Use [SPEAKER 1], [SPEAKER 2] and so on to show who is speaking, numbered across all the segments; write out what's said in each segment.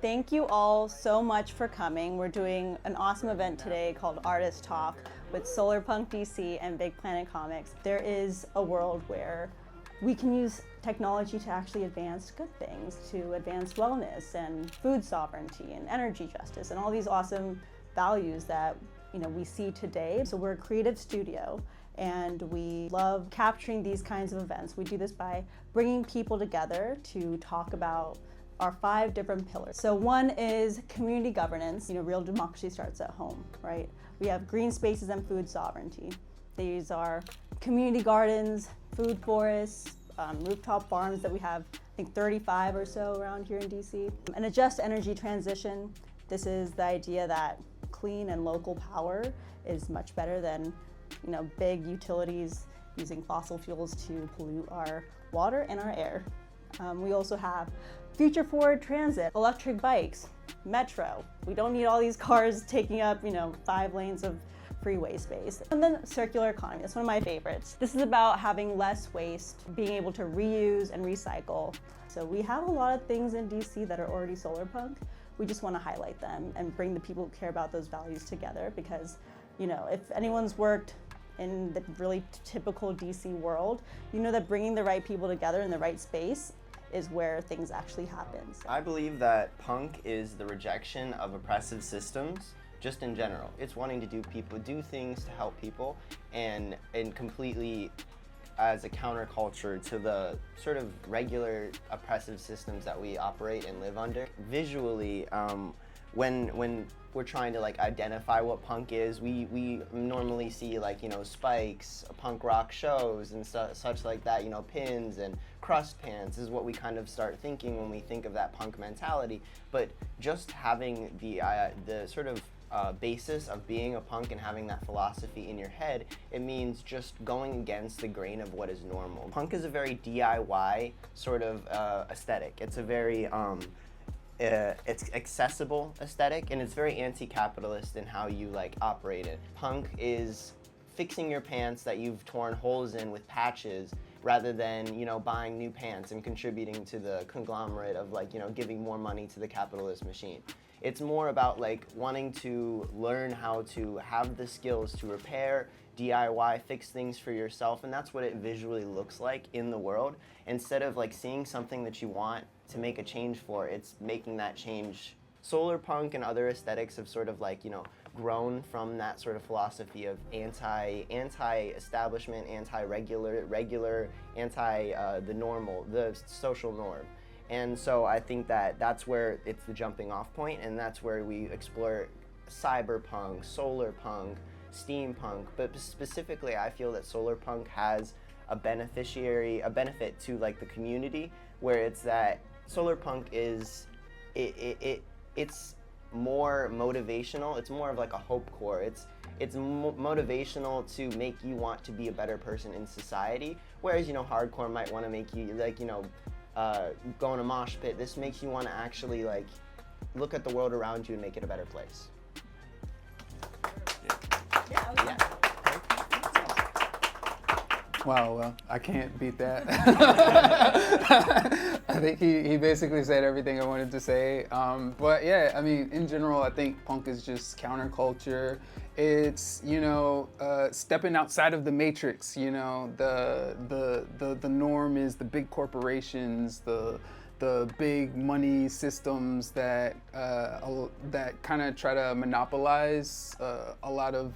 [SPEAKER 1] Thank you all so much for coming. We're doing an awesome event today called Artist Talk with Solarpunk DC and Big Planet Comics. There is a world where we can use technology to actually advance good things, to advance wellness and food sovereignty and energy justice and all these awesome values that we see today. So we're a creative studio and we love capturing these kinds of events. We do this by bringing people together to talk about our 5 different pillars. So one is community governance. Real democracy starts at home, right? We have green spaces and food sovereignty. These are community gardens, food forests, rooftop farms that we have, I think 35 or so around here in DC. And a just energy transition. This is the idea that clean and local power is much better than big utilities using fossil fuels to pollute our water and our air. We also have future forward transit, electric bikes, metro. We don't need all these cars taking up 5 lanes of freeway space. And then circular economy, that's one of my favorites. This is about having less waste, being able to reuse and recycle. So we have a lot of things in DC that are already solarpunk. We just want to highlight them and bring the people who care about those values together because, if anyone's worked in the really typical DC world, that bringing the right people together in the right space is where things actually happen.
[SPEAKER 2] I believe that punk is the rejection of oppressive systems, just in general. It's wanting to do things to help people and completely as a counterculture to the sort of regular oppressive systems that we operate and live under. Visually, when we're trying to identify what punk is, we normally see spikes, punk rock shows and such like that, pins and crust pants is what we kind of start thinking when we think of that punk mentality. But just having the sort of basis of being a punk and having that philosophy in your head, it means just going against the grain of what is normal. Punk is a very DIY sort of aesthetic. It's a very it's accessible aesthetic, and it's very anti-capitalist in how you operate it. Punk is fixing your pants that you've torn holes in with patches rather than buying new pants and contributing to the conglomerate of giving more money to the capitalist machine. It's more about wanting to learn how to have the skills to repair, DIY, fix things for yourself, and that's what it visually looks like in the world. Instead of seeing something that you want to make a change for, it's making that change. Solar punk and other aesthetics have sort of grown from that sort of philosophy of anti-establishment, anti-regular, the normal, the social norm. And so I think that that's where it's the jumping off point, and that's where we explore cyberpunk, solar punk, steampunk. But specifically, I feel that solar punk has a benefit to the community, where it's that solar punk is it's more motivational. It's more of a hope core. It's motivational to make you want to be a better person in society, whereas hardcore might want to make you go in a mosh pit. This makes you want to actually look at the world around you and make it a better place. Yeah.
[SPEAKER 3] Wow, well, I can't beat that. I think he basically said everything I wanted to say. But yeah, I mean, in general, I think punk is just counterculture. It's, stepping outside of the matrix, the norm is the big corporations, the big money systems that kind of try to monopolize a lot of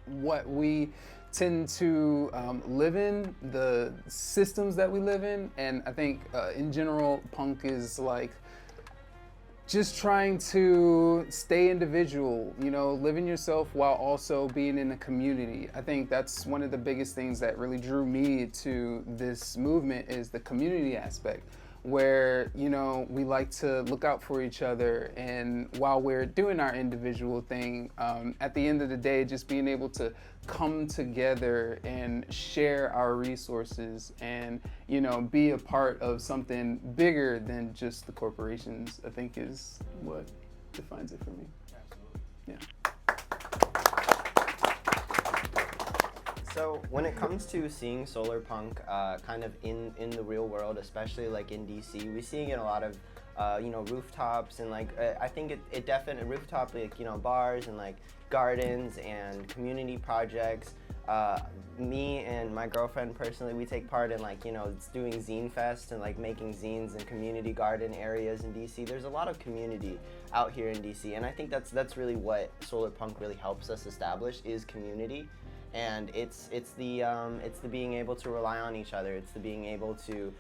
[SPEAKER 3] what we tend to live in, the systems that we live in. And I think in general, punk is just trying to stay individual, living yourself while also being in a community. I think that's one of the biggest things that really drew me to this movement is the community aspect, where, we like to look out for each other. And while we're doing our individual thing, at the end of the day, just being able to come together and share our resources and, be a part of something bigger than just the corporations, I think is what defines it for me.
[SPEAKER 2] Absolutely.
[SPEAKER 3] Yeah.
[SPEAKER 2] So when it comes to seeing solar punk kind of in the real world, especially in DC, we're seeing it in a lot of rooftops, and I think it definitely rooftop, bars and gardens and community projects. Me and my girlfriend personally, we take part in doing Zine Fest and making zines in community garden areas in DC. There's a lot of community out here in DC, and I think that's really what solarpunk really helps us establish, is community. And it's the being able to rely on each other. It's the being able to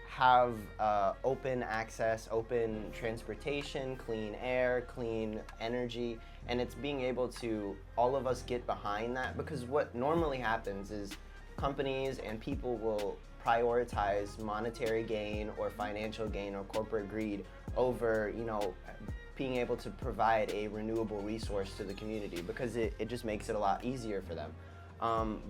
[SPEAKER 2] have open access, open transportation, clean air, clean energy, and it's being able to all of us get behind that, because what normally happens is companies and people will prioritize monetary gain or financial gain or corporate greed over being able to provide a renewable resource to the community, because it just makes it a lot easier for them.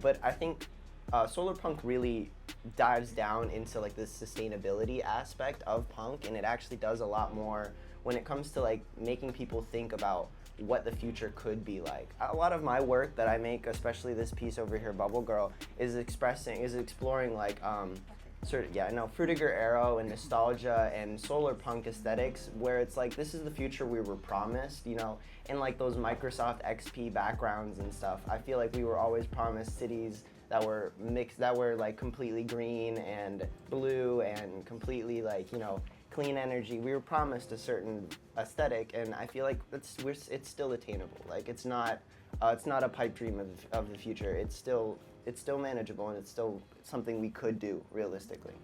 [SPEAKER 2] But I think solarpunk really dives down into this sustainability aspect of punk, and it actually does a lot more when it comes to making people think about what the future could be like. A lot of my work that I make, especially this piece over here, Bubble Girl, is exploring Frutiger Arrow and nostalgia and solar punk aesthetics, where it's this is the future we were promised, in those Microsoft XP backgrounds and stuff. I feel like we were always promised cities that were mixed, that were completely green and blue and completely clean energy. We were promised a certain aesthetic, and I feel like it's still attainable. It's not a pipe dream of the future. It's still manageable, and it's still something we could do realistically.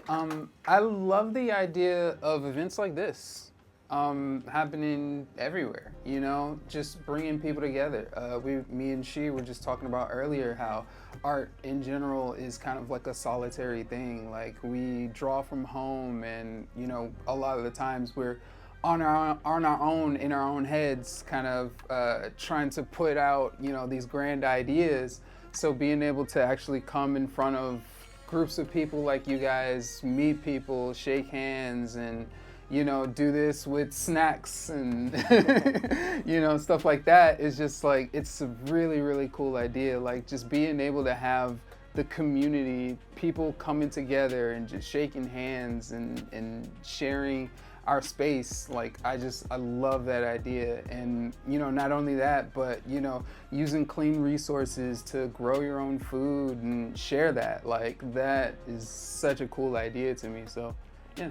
[SPEAKER 3] I love the idea of events like this happening everywhere, just bringing people together. Me and she were just talking about earlier how art in general is kind of like a solitary thing. We draw from home, and a lot of the times we're on our own, in our own heads, kind of trying to put out these grand ideas. So being able to actually come in front of groups of people like you guys, meet people, shake hands, and do this with snacks and stuff like that is just it's a really, really cool idea. Just being able to have the community, people coming together and just shaking hands and sharing our space. I love that idea. And not only that, but using clean resources to grow your own food and share that, that is such a cool idea to me. So yeah.